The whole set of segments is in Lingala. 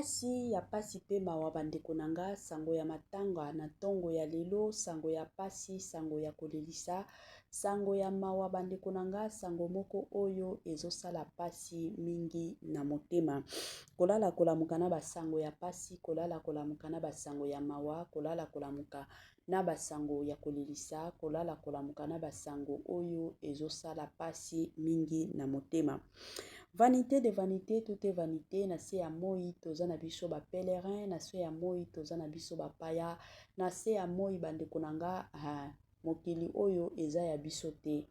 ya pasi pe mawa bandeko nanga, sango ya matanga na tongo ya lelo, sango ya pasi, sango ya kolelisa, sango ya mawa bandeko nanga, sango moko oyo ezosala pasi mingi na motema. Kolala kolamuka na basango ya pasi, kolala kolamuka na basango ya mawa, kolala kolamuka na basango ya kolelisa, kolala kolamuka na basango oyo ezosala pasi mingi na motema. Vanité de vanité, tout est vanité. Na se ya moi tozana biso ba pèlerin, na se ya moi tozana biso ba paya, na se ya moi bandeko nanga mokili oyo eza ya biso te.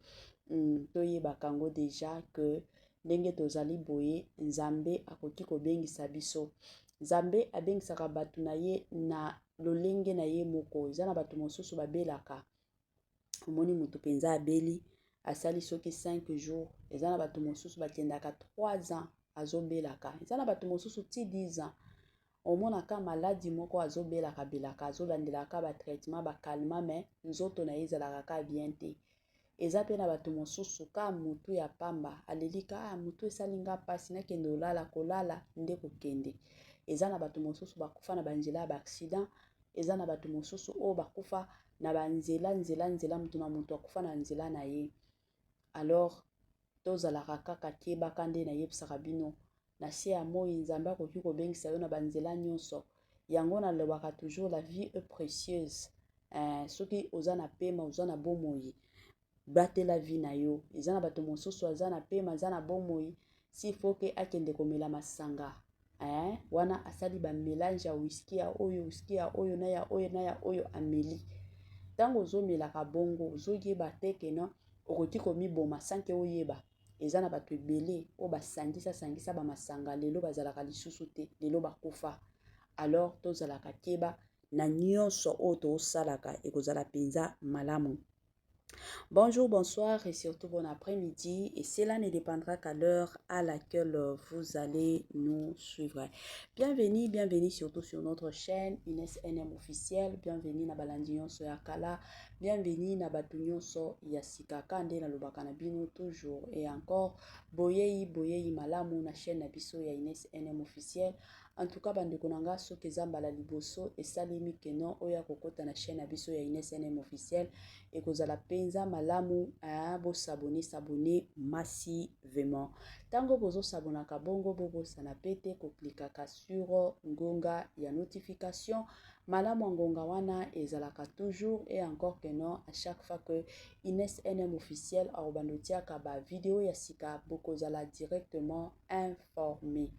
Toyeba kango déjà que ndenge tozali boye Nzambe akoki kobengisa biso. Nzambe abengisaka bato na ye na lolenge na ye moko. Eza na bato mosusu babelaka. Omoni mutu penza abeli asali soki 5 jours, eza na bato mosusu bakendaka 3 ans azobelaka, eza na bato mosusu ti 10 ans. Omonaka maladi moko azobelaka belaka, azolandelaka ba traitement ba calmant, mais nzoto na ye ezalaka ka bien te. Eza pe na bato mosusu ka mutu ya pamba alelika mutu esalinga pasi nakende olala kolala nde kokende. Eza na bato mosusu bakufa na banzela ba accident, eza na bato mosusu o bakufa na banzela nzela mutu na mutu akufa na nzela na ye. Alors tozalaka kaka kebaka nde na yebisaka bino na se ya moi Nzambe akoki kobengisa yo na banzela nyonso. Yango nalobaka toujours la vie est précieuse. Soki oza na pema oza na bomoi batela vie na yo. Eza na bato mosusu aza na pema aza na bomoi si faut ke akende komela masanga. Wana asali ba mélange ya whisky ya oyo na ya oyo ameli. Tango ozomelaka bongo ozoyeba te ke non okoti komiboma sanke oyeba. Eza na bato ebele o basangisa ba masanga lelo bazalaka lisusu te, lelo bakufa. Alors tozalaka keba na nyonso o tosalaka ekozala penza malamu. Bonjour, bonsoir et surtout bon après-midi. Et cela ne dépendra qu'à l'heure à laquelle vous allez nous suivre. Bienvenue surtout sur notre chaîne Inès NM officiel. Bienvenue na balandion so yakala. Bienvenue na batunyon so yasika kande na lobaka na bino toujours et encore. Boyei malamu na chaîne na biso ya Inès NM officiel. En tout cas, bandeko nanga soki ezambala liboso esalemi keno oya kokota na chaîne na biso ya Inès NM officiel ekozala penza malamu bo sabone massivement. Tango bozo sabonaka bongo bobo sana pete ko klikaka sur ngonga ya notification. Malamu ngonga wana ezalaka toujours et encore que non à chaque fois que Inès NM officiel arobandotiaka ba vidéo ya sika bokozala directement informé.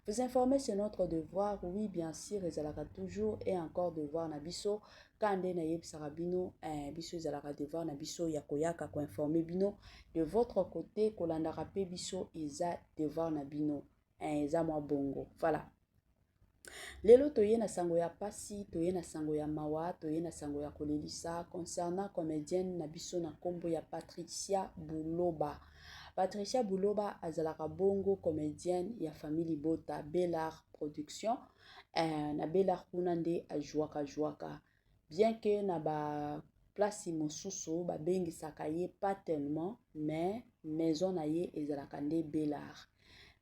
Vous informer c'est notre devoir, oui bien sûr, ezalaka toujours et encore devoir na biso kande na yebisaka bino biso ezalaka devoir na biso ya koyaka ko informer bino de votre côté kolandaka pe biso eza devoir na bino eza mwa bongo. Voilà. Lelo toye na sango ya pasi, toye na sango ya mawa, toye na sango ya kolelisa concernant comédienne na biso na kombo ya Patricia Buloba. Patricia Buloba azalaka bongo comédienne ya famille Bota Bellard Production. Na Bellard kuna nde ajuaka. Bien que na ba place mosusu ba bengisaka ye pas tellement, mais maison na ye ezalaka nde Bellard.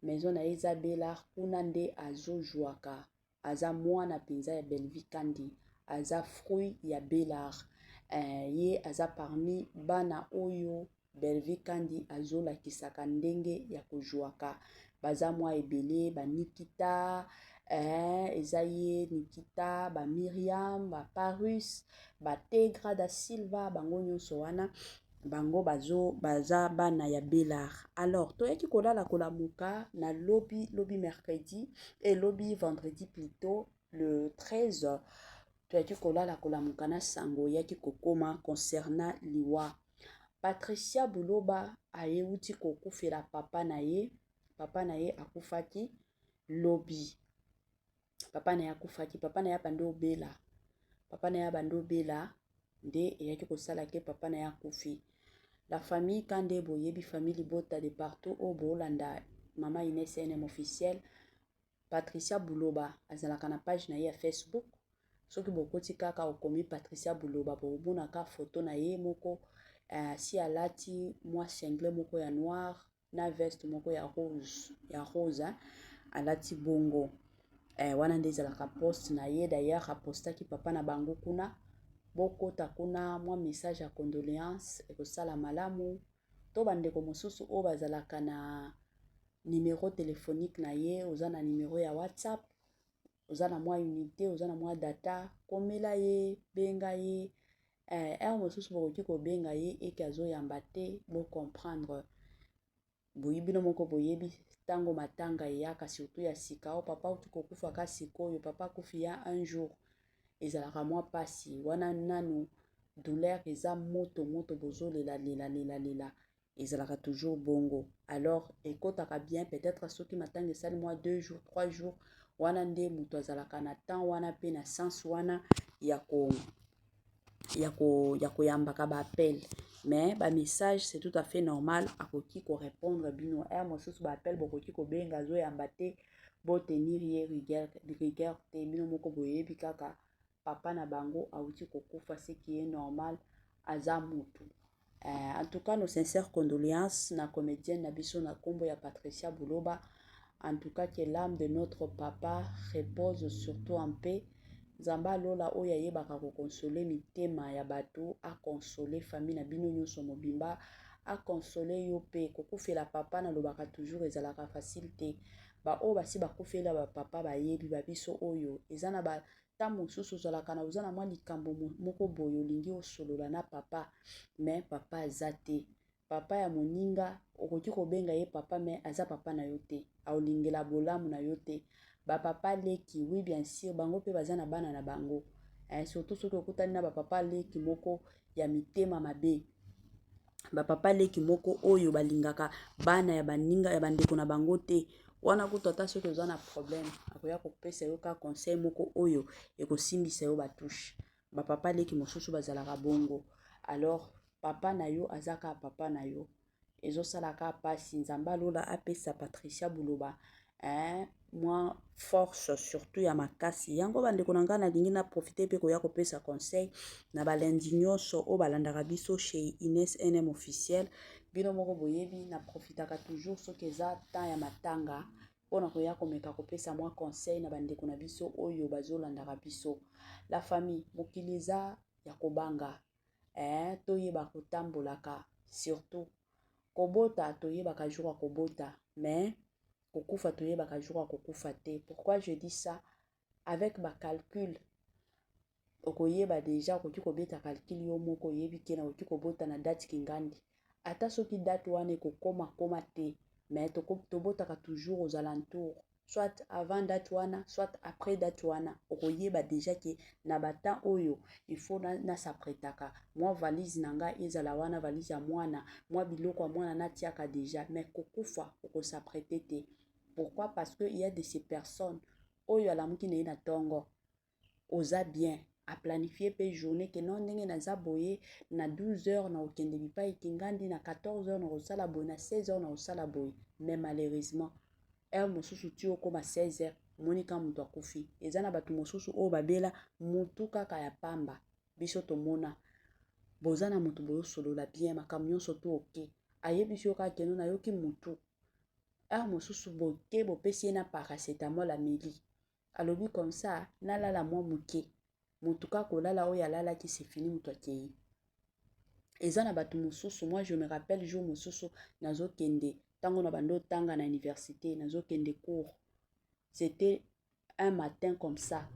Maison na ye eza Bellard kuna nde azojuaka. Aza mwana penza ya Belleville Kandi. Aza fruit ya Bellard. Ye aza parmi bana oyo Belleville Kandi azola kisaka ndenge ya kojuaka. Baza mwa ebele ba Nikita, Ezaye Nikita, ba Myriam, ba Parus, ba Tegra da Silva, bango nyonso wana bango baza bana ya Bellard. Alors toyaki kolala kolamuka na lobby mercredi et lobby vendredi plutôt le 13. Toyaki kolala kolamuka na sango yaki kokoma concernant liwa. Patricia Buloba ayeuti kokufela papa na ye akufaki lobby. Papa na ye akufaki, papa na ye bando bela. Papa na ye bando bela nde eyaki kosala ke papa na ye akufi. La famille kande boyebi famille Bota de partout au Bolanda mama Inès NM officiel. Patricia Buloba azalaka na page na ye ya Facebook. Soki bokoti kaka okomi Patricia Buloba bomonaka photo na ye moko si alati mwa singlet moko ya noir na veste moko ya rose alati bongo. wana nde ezalaka poste na ye. D'ailleurs apostaki papa na bango kuna, bokota kuna mwa message ya condoléance ekosala malamu. To bandeko mosusu oyo bazalaka na numéro téléphonique na ye, oza na numéro ya WhatsApp, oza na mwa unité, oza na mwa data, komela ye, benga ye. Mosusu bokoki kobenga ye eke azoyamba te, bocomprendre. Boyi bino moko boyebi tango matanga eyaka, surtout ya sika o papa uti kokufa ka sikoyo, papa kufi ya un jour, ezalaka mwa pasi wana nanu douleur eza moto bozolela ezalaka toujours bongo. Alors ekotaka bien peut-être soki matanga esali mwa 2 jours 3 jours, wana nde moto azalaka na temps wana pe na sens wana ya koyambaka ba appel. Mais ba message c'est tout à fait normal, akoki ko répondre bino. Mosusu ba appel bokoki ko benga zo yamba te, bo tenir ye rigueur te, bino moko boyebi kaka papa na bango auti kokufa, ce qui est normal, aza mutu. En tout cas nos sincères condoléances na comédienne na biso na kombo ya Patricia Buloba. En tout cas que l'âme de notre papa repose surtout en paix. Zamba lola oya yebaka ko consoler mitema ya bato, a consoler famille na bino nyonso mobimba, a consoler yo pe kokufela papa na lobaka toujours ezalaka facilité. Ba o basi bakufela ba papa ba yebi ba biso oyo ezana ba tamu susu zalaka na uzana mwa likambo moko boyo lingi osolola na papa, mais papa azate. Papa ya moninga okoki kobenga ye papa, mais aza papa na yo te, aolingela bolamu na yo te. Ba papa leki, oui bien sûr, bango pe baza na bana na bango. Surtout soki okutani na ba papa leki moko ya mitema mabe. Ba papa leki moko oyo balingaka bana ya baninga ya bandeko na bango te. Wana kutu ata soki oza na problème, akoya kopesa yo ka conseil moko oyo ekosimbisa yo batouche. Ba papa leki mosusu bazalaka bongo. Alors papa na yo azaka papa na yo. Ezosalaka pasi. Nzamba lola apesa Patricia Buloba moi force surtout ya makasi. Yango bandeko na nga na lingi na profiter pe koya kopesa conseil na balendi nyonso o balandaka biso chez Ines NM officiel. Bino moko boyebi na profitaka toujours soki eza temps ya matanga pona koya komeka kopesa moi conseil na bandeko na biso oyo bazolandaka biso. La famille mokiliza ya kobanga toyeba kotambolaka, surtout kobota toyebaka jour ya kobota, mais kokufa toyebaka jour ya kokufa te. Pourquoi je dis ça? Avec ba calcul okoyeba déjà okoki kobeta calcul yo moko oyebi ke na okoki kobota na date kingandi. Ata soki date wana ekokoma te, mais tobotaka toujours aux alentours, soit avant date wana, soit après date wana. Okoyeba déjà ke na bata oyo il faut na s'apprêtaka. Moi valise nanga ezala wana valise ya mwana, moi biloko ya mwana natiaka déjà, mais kokufa oko s'apprêter te. Pourquoi? Parce que il y a de ces personnes oyo alamuki na ina tongo oza bien a planifier pe journée que non ndenge naza boye na 12h na okende bipai kingandi, na 14h na osala boye, na 16h na osala boye, mais malheureusement mosusu ti okoma 16h monika mutu akufi. Eza na batu mosusu oyo babela mutu kaka ya pamba. Biso tomona boza na mutu boyo solola bien makambo nyonso to oke ayebi biso kaka keno na yoki mutu mosusu boke bopesi na paracetamol ameli alobi comme ça nalala mwa muke mutu kaka kolala oyo alalaki c'est fini mutu akei. Eza na batu mosusu, moi je me rappelle jour mosusu nazokende tango na bando tanga na université, nazokende cours, c'était un matin comme ça,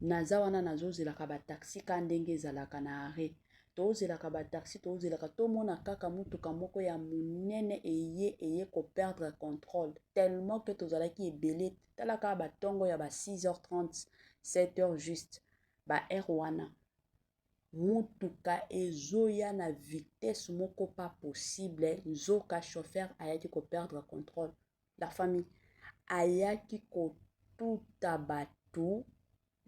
naza wana nazozelaka ba taxi ka ndenge ezalaka na arrêt, tozelaka ba taxi tozelaka tomona kaka mutuka moko ya munene eye ko perdre contrôle tellement que tozalaki ebele. Talaka ba tongo ya ba 6h30 7h juste ba air wana mutuka ezoya na vitesse moko pas possible, nzoka chauffeur ayaki ko perdre contrôle. La famille ayaki ko tuta batu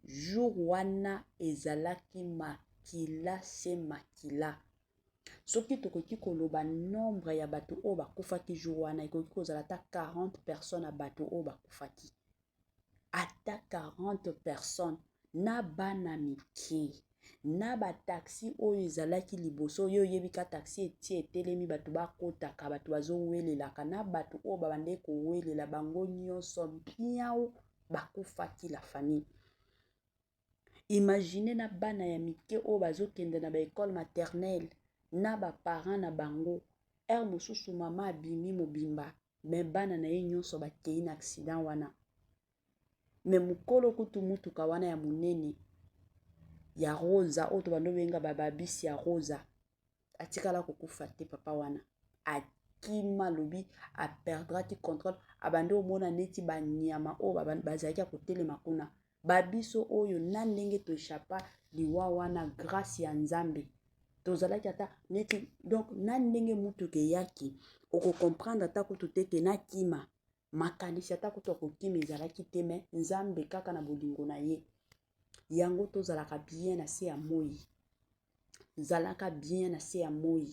jour wana ezalaki makila se makila. Soki tokoki koloba nombre ya batu oyo bakufaki jour wana ekoki kozala ata 40 personnes ya batu oyo bakufaki, ata 40 personnes na bana mike na ba taxi oyo ezalaki liboso oyo yebika taxi eti etelemi batu bakotaka batu bazowelelaka na batu oyo babande kowelela bango nyonso biao bakufaki la famille. Imaginez na bana ya mike oyo bazokende na baekole maternelle na baparent na bango mosusu mama abimi mobimba me bana na ye nyonso bakei na accident wana. Me mukolo kutu mutuka wana ya munene ya rosa oyo to bando benga bababisi ya rosa atikala kokufa te papa wana. Akima lobi aperdraki contrôle abande omona neti banyama oyo bazalaki ya kotelema kuna. Babiso oyo na ndenge to échappa liwa wana grâce ya Nzambe. Tozalaki ata neti donc na ndenge mutuka eyaki oko comprendre ata kutu teke na kima makanisi ata kutu akokima ezalaki te me Nzambe kaka na bolingo na ye. Yango tozalaka bien na se ya moi. Zalaka bien na se ya moi.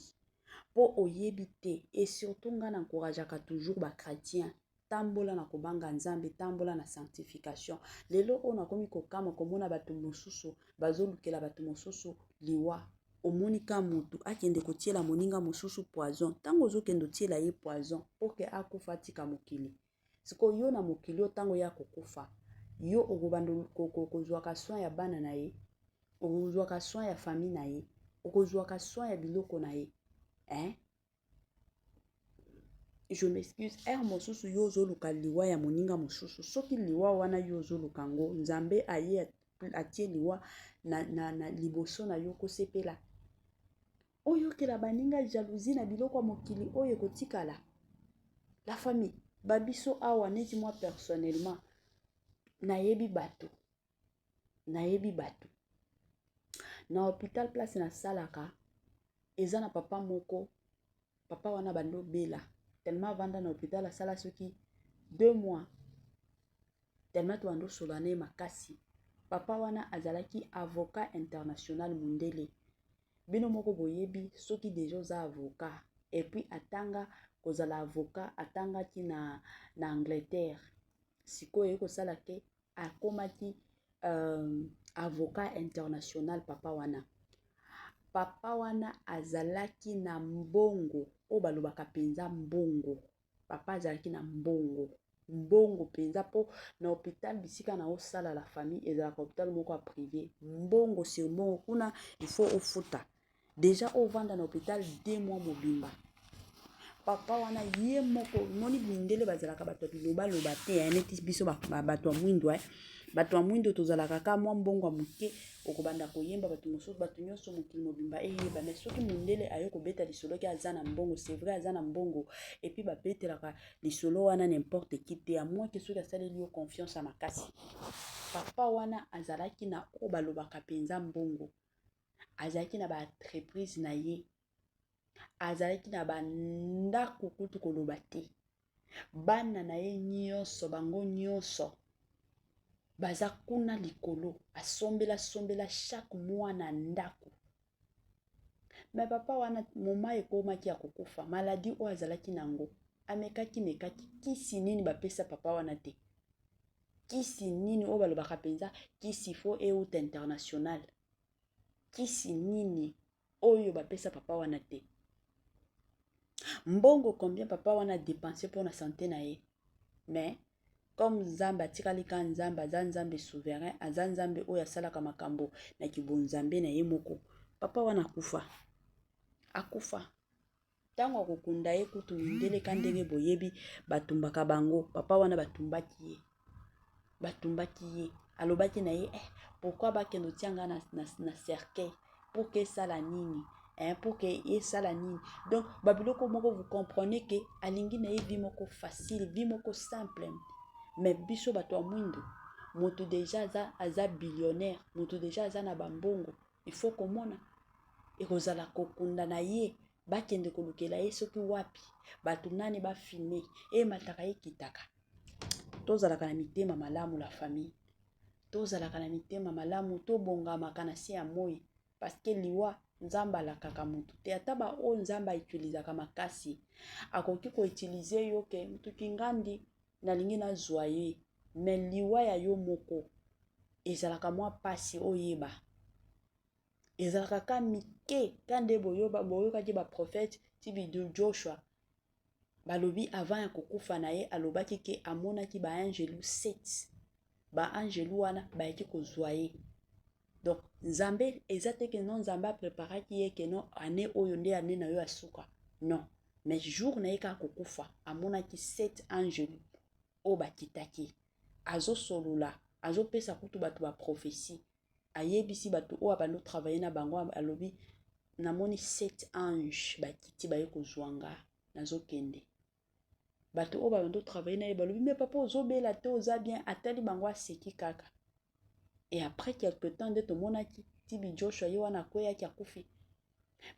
Po oyebi te et surtout nga na encourageaka toujours ba chrétien tambola na kobanga Nzambe tambola na sanctification. Lelo on a komi kokama komona bato mosusu bazolukela bato mosusu liwa. Omonika mutu akende kotiela moninga mosusu poison. Tango ozokende otiela ye poison poke akufa tika mokili. Siko yo na mokili yo tango ya kokufa. Yo okobando kozwaka soin ya bana na ye. Okozwaka soin ya famille na ye. Okozwaka soin ya biloko na ye. Je m'excuse. Mosusu yo zoluka liwa ya moninga mosusu. Soki liwa wana yo zoluka ngo. Nzambe aye atie liwa na liboso na yo kosepela. Oyo kela baninga jalousie na biloko mokili oyo kotikala. La famille. Babiso awa neti moi personnellement. Nayebi bato. Na hôpital place na salaka. Eza na papa moko. Papa wana bando bela. Tellement vanda na hôpital asala soki 2 mois. Tellement to bando solane makasi. Papa wana azalaki avocat international mundele. Bino moko boyebi soki deja za avocat. Et puis atanga kozala avocat atanga ki na Angleterre. Siko yeko sala ke akomaki avocat international papa wana. Papa wana azalaki na mbongo. O balobaka penza mbongo. Papa azalaki na mbongo. Mbongo penza po na hôpital bisika na osala la famille ezalaka hôpital moko a privé. Mbongo sur mbongo kuna il faut ofuta. Déjà au vanda na hôpital 2 mois mobimba. Papa wana ye moko moni bindele bazalaka bato biloba loba te neti biso bato ya mwindo bato ya mwindo tozalaka ka mwa mbongo muke okobanda koyemba bato mosusu bato nyonso mokili mobimba eyeba mais soki mundele ayo kobeta lisolo ki aza na mbongo c'est vrai aza na mbongo et puis babetelaka lisolo wana n'importe qui te à moins que soki asaleli yo confiance à makasi. Papa wana azalaki na o balobaka penza mbongo. Azalaki na ba entreprise na ye. Azalaki na bandako kutu koloba te. Bana na ye nyonso bango nyonso baza kuna likolo asombela chaque mois na ndako. Mais papa wana moma ekomaki ya kokufa maladie o azalaki nango mekaki kisi nini bapesa papa wana te. Kisi nini o balobaka penza kisi fo euta international. Kisi nini oyo bapesa papa wana te. Mbongo combien papa wana dépenser pour la santé na ye. Mais comme Nzambe atikali ka Nzambe aza Nzambe souverain aza Nzambe oyo asalaka makambo na kibonzambe na ye moko. Papa wana akufa. Tango akokunda ye kutu mindele ka ndenge boyebi batumbaka bango. Papa wana batumbaki ye. Alobaki na ye pourquoi bakendo tianga na cercueil pour que ça la nini. Pour que ye sala nini. Donc babiloko moko vous comprenez que alingi na ye vie moko facile, vie moko simple. Mais biso bato mwindo, moto déjà aza billionnaire, moto déjà aza na bambongo. Il faut komona ekozala kokunda na ye, bakende kolukela ye soki wapi, bato nani ba filmer, mataka ye kitaka. Tozalaka na mitema malamu la famille. Tozalaka na mitema malamu to bongamaka na se ya moi parce que liwa Nzamba la kaka mutu te ataba o Nzamba utilizaka makasi akoki ko utiliser yo ke mutu kingandi na lingi na joyeux mais liwa ya yo moko ezalaka mwa pasi oyeba ezalaka ka mike kande boyoka ki ba prophète tibi de Joshua balobi avant ya kokufa na ye alobaki ke amona ki ba angelu 7 ba angelu wana bayaki kozwa ye. Donc nzambe eza te ke non nzambe apreparaki ye ke non ane oyo nde ane na yo ya suka. Non. Mais jour na ye kaka kokufa amonaki 7 angelu oyo bakitaki. Azosolola, azopesa kutu bato ba prophétie. Ayebisi bato oyo abandi travailler na bango alobi namoni 7 anges bakiti baye kozwanga nazokende. Bato oyo babandi travailler na ye balobi mais papa ozobela te oza bien atali bango aseki kaka. Et après quelque temps nde tomonaki Tibi Joshua ye wana akweyaki akufi.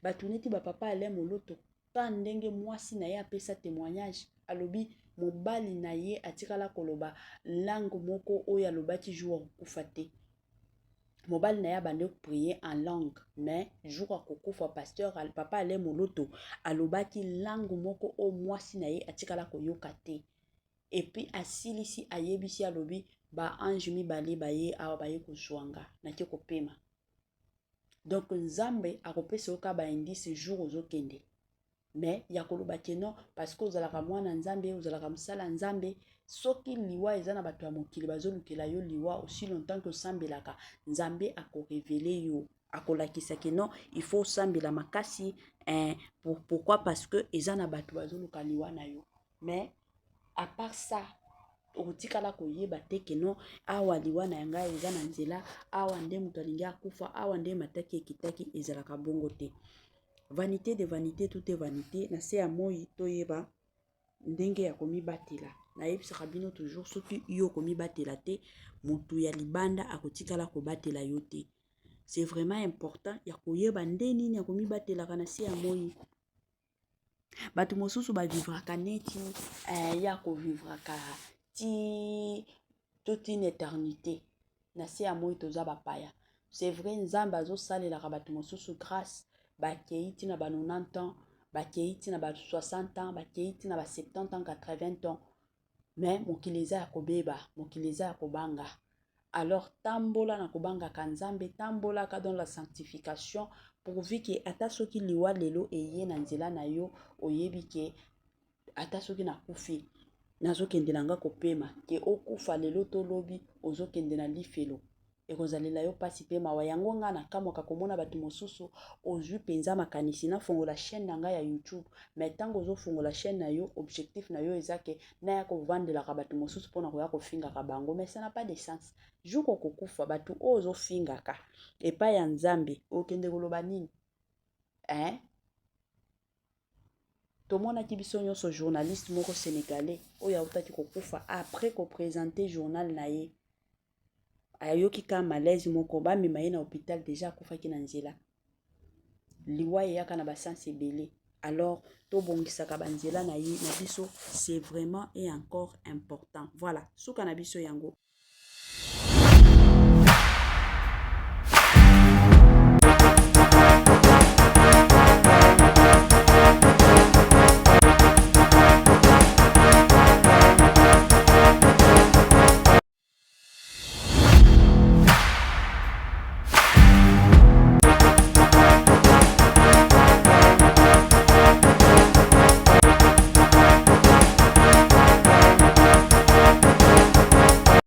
Bato neti ba papa ale moloto ta ndenge mwasi na ye apesa témoignage alobi mobali na ye atikala koloba langue moko oyo alobaki jour akufa te. Mobali na ye abandi prier en langue mais jour akokufa pasteur papa ale moloto alobaki langue moko o mwasi na ye atikala koyoka te. Et puis asilisi ayebisi alobi ba ange mibale baye awa baye kozwanga na ke kopema. Donc nzambe akopesa yoka ba indice jour ozokende. Mais ya koloba ke non parce que ozalaka mwana nzambe ozalaka msala nzambe soki liwa eza na bato ya mokili bazolukela yo liwa aussi longtemps que osambelaka nzambe akorevele yo akolakisa ke non il faut osambela makasi pourquoi parce que eza na bato bazoluka liwa na yo. Mais à part ça okotikala koyeba te ke non awa liwa na yanga eza na nzela awa nde moto alingi akufa awa nde mataki ekitaki ezalaka bongo te. Vanité de vanité, tout est vanité. Na se ya moi toyeba ndenge ya komibatela. Na yebisaka bino toujours soki yo komibatela te, mutu ya libanda akotikala kobatela yo te. C'est vraiment important ya koyeba nde nini ya komibatela kana se ya moi. Batu mosusu ba vivraka neti ya ko vivraka ti toute une éternité. Na se ya moi toza bapaya. C'est vrai nzamba zo salelaka batu mosusu grâce. Bakeiti na ba 90 ans, bakeiti na ba 60 ans, bakeiti na ba 70 ans, 80 ans. Mais mokileza ya kobeba, mokileza ya kobanga. Alors tambola na kobanga kanzambe, tambola ka dans la sanctification pourvu que ata soki liwa lelo eye na nzela na yo oyebi ke ata soki na kufi nazokende nanga kopema ke okufa lelo to lobi ozokende na lifelo. Ekozalila yo pasi pe mawa yango nga na kamwaka komona batu mosusu ozwi penza makanisi na fongola chaîne na nga ya YouTube mais tango ozo fongola chaîne na yo objectif na yo ezake na ya kovandela ka batu mosusu pona koya kofinga ka bango mais ça n'a pas de sens. Jour okokufa batu ozo finga ka epa ya nzambe okende koloba nini tomonaki biso nyonso journaliste moko sénégalais oyo autaki kokufa après ko présenter journal na ye ayoki ka malaise moko bamema ye na hôpital déjà akufaki na nzela liwa eyaka na basansi ebele. Alors tobongisaka banzela na ye na biso c'est vraiment et encore important. Voilà suka na biso yango.